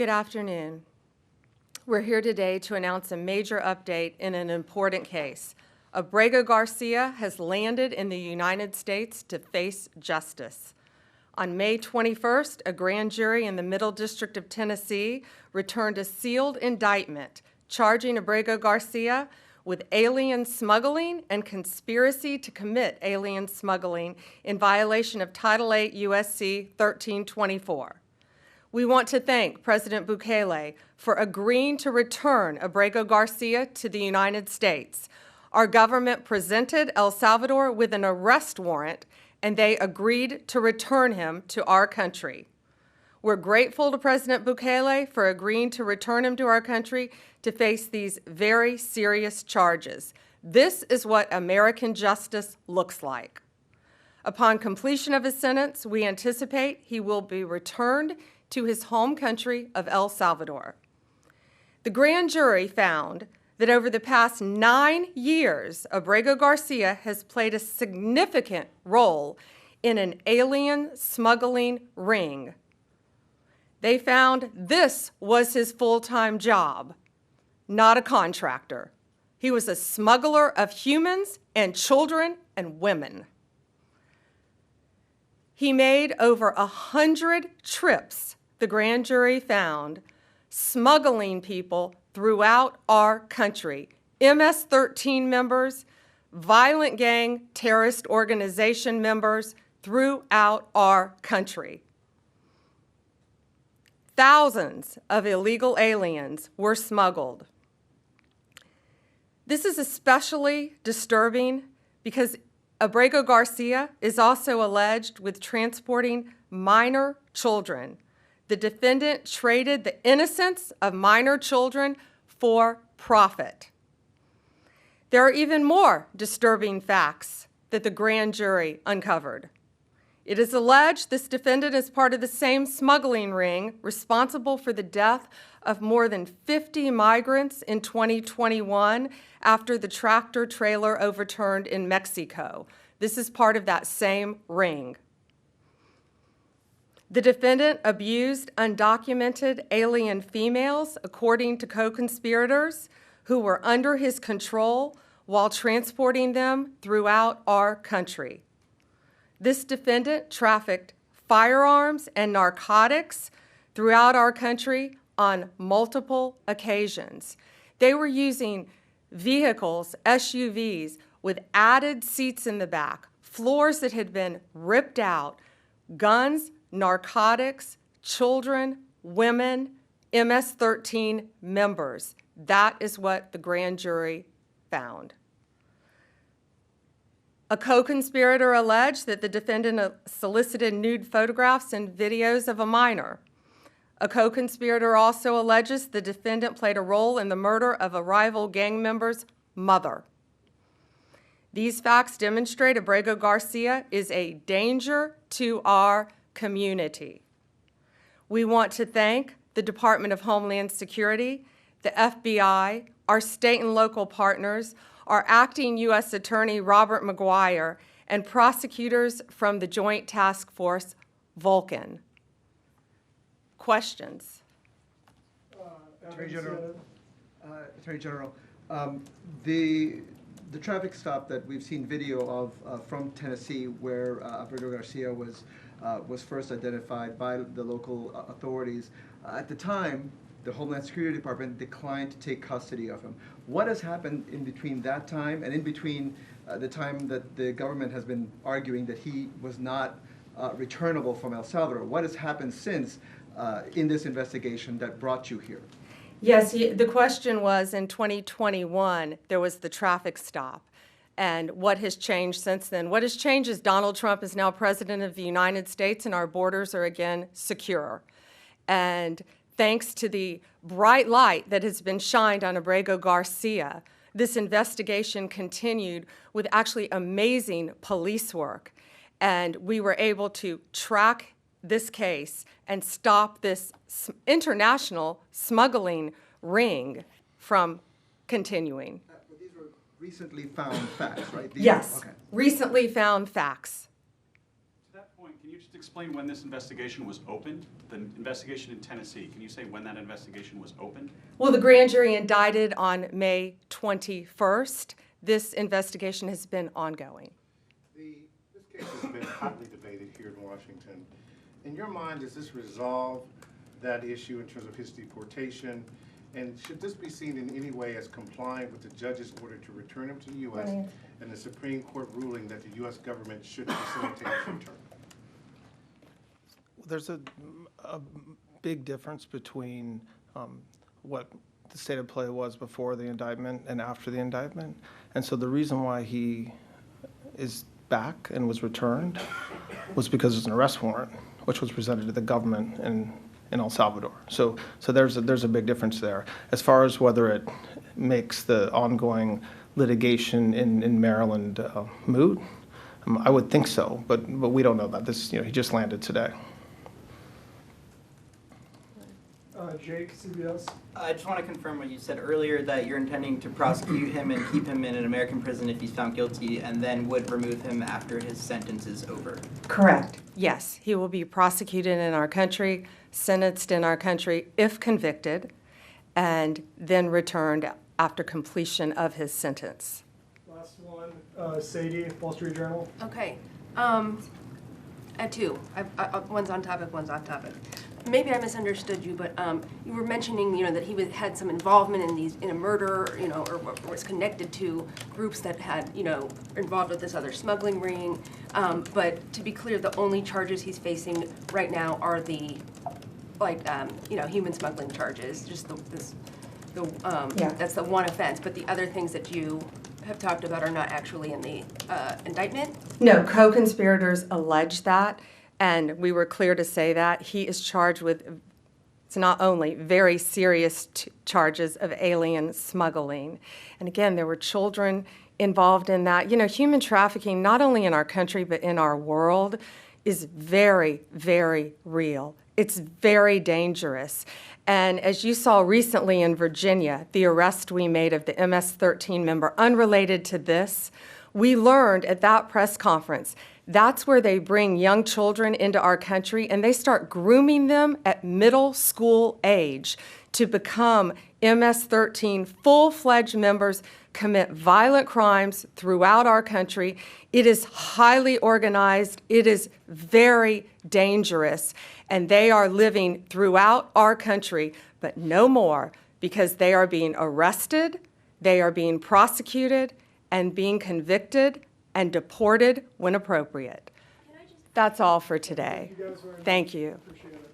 Good afternoon. We're here today to announce a major update in an important case. Abrego Garcia has landed in the United States to face justice. On May 21st, a grand jury in the Middle District of Tennessee returned a sealed indictment charging Abrego Garcia with alien smuggling and conspiracy to commit alien smuggling in violation of Title 8 U.S.C. 1324. We want to thank President Bukele for agreeing to return Abrego Garcia to the United States. Our government presented El Salvador with an arrest warrant, and they agreed to return him to our country. We're grateful to President Bukele for agreeing to return him to our country to face these very serious charges. This is what American justice looks like. Upon completion of his sentence, we anticipate he will be returned to his home country of El Salvador. The grand jury found that over the past 9 years, Abrego Garcia has played a significant role in an alien smuggling ring. They found this was his full-time job, not a contractor. He was a smuggler of humans and children and women. He made over 100 trips, the grand jury found, smuggling people throughout our country, MS-13 members, violent gang terrorist organization members throughout our country. Thousands of illegal aliens were smuggled. This is especially disturbing because Abrego Garcia is also alleged with transporting minor children. The defendant traded the innocence of minor children for profit. There are even more disturbing facts that the grand jury uncovered. It is alleged this defendant is part of the same smuggling ring responsible for the death of more than 50 migrants in 2021 after the tractor trailer overturned in Mexico. This is part of that same ring. The defendant abused undocumented alien females, according to co-conspirators who were under his control while transporting them throughout our country. This defendant trafficked firearms and narcotics throughout our country on multiple occasions. They were using vehicles, SUVs, with added seats in the back, floors that had been ripped out, guns, narcotics, children, women, MS-13 members. That is what the grand jury found. A co-conspirator alleged that the defendant solicited nude photographs and videos of a minor. A co-conspirator also alleges the defendant played a role in the murder of a rival gang member's mother. These facts demonstrate Abrego Garcia is a danger to our community. We want to thank the Department of Homeland Security, the FBI, our state and local partners, our acting U.S. Attorney Robert McGuire, and prosecutors from the Joint Task Force Vulcan. Questions? Attorney General, the traffic stop that we've seen video of from Tennessee, where Abrego Garcia was first identified by the local authorities, at the time, the Homeland Security Department declined to take custody of him. What has happened in between that time and in between the time that the government has been arguing that he was not returnable from El Salvador? What has happened since in this investigation that brought you here? Yes, the question was in 2021, there was the traffic stop. And what has changed since then? What has changed is Donald Trump is now president of the United States and our borders are again secure. And thanks to the bright light that has been shined on Abrego Garcia, this investigation continued with actually amazing police work. And we were able to track this case and stop this international smuggling ring from continuing. But these were recently found facts, right? Yes, okay. Recently found facts. To that point, can you just explain when this investigation was opened? The investigation in Tennessee, can you say when that investigation was opened? Well, the grand jury indicted on May 21st. This investigation has been ongoing. This case has been hotly debated here in Washington. In your mind, does this resolve that issue in terms of his deportation? And should this be seen in any way as complying with the judge's order to return him to the U.S. and the Supreme Court ruling that the U.S. government should facilitate his return? There's a big difference between what the state of play was before the indictment and after the indictment. And so the reason why he is back and was returned was because there's an arrest warrant, which was presented to the government in El Salvador. So there's a big difference there. As far as whether it makes the ongoing litigation in Maryland moot, I would think so, but we don't know that. This, he just landed today. Jake, CBS. I just want to confirm what you said earlier, that you're intending to prosecute him and keep him in an American prison if he's found guilty, and then would remove him after his sentence is over. Correct. Yes, he will be prosecuted in our country, sentenced in our country if convicted, and then returned after completion of his sentence. Last one, Sadie, Wall Street Journal. Okay. I have two. One's on topic, one's off topic. Maybe I misunderstood you, but you were mentioning, that he had some involvement in a murder, or was connected to groups that had, involved with this other smuggling ring. But to be clear, the only charges he's facing right now are the, human smuggling charges. Just that's the one offense. But the other things that you have talked about are not actually in the indictment? No, co-conspirators allege that, and we were clear to say that. He is charged with, it's not only very serious charges of alien smuggling. And again, there were children involved in that. Human trafficking, not only in our country, but in our world, is very, very real. It's very dangerous. And as you saw recently in Virginia, the arrest we made of the MS-13 member, unrelated to this, we learned at that press conference, that's where they bring young children into our country and they start grooming them at middle school age to become MS-13 full-fledged members, commit violent crimes throughout our country. It is highly organized. It is very dangerous. And they are living throughout our country, but no more, because they are being arrested, they are being prosecuted, and being convicted and deported when appropriate. That's all for today. Thank you. Appreciate it.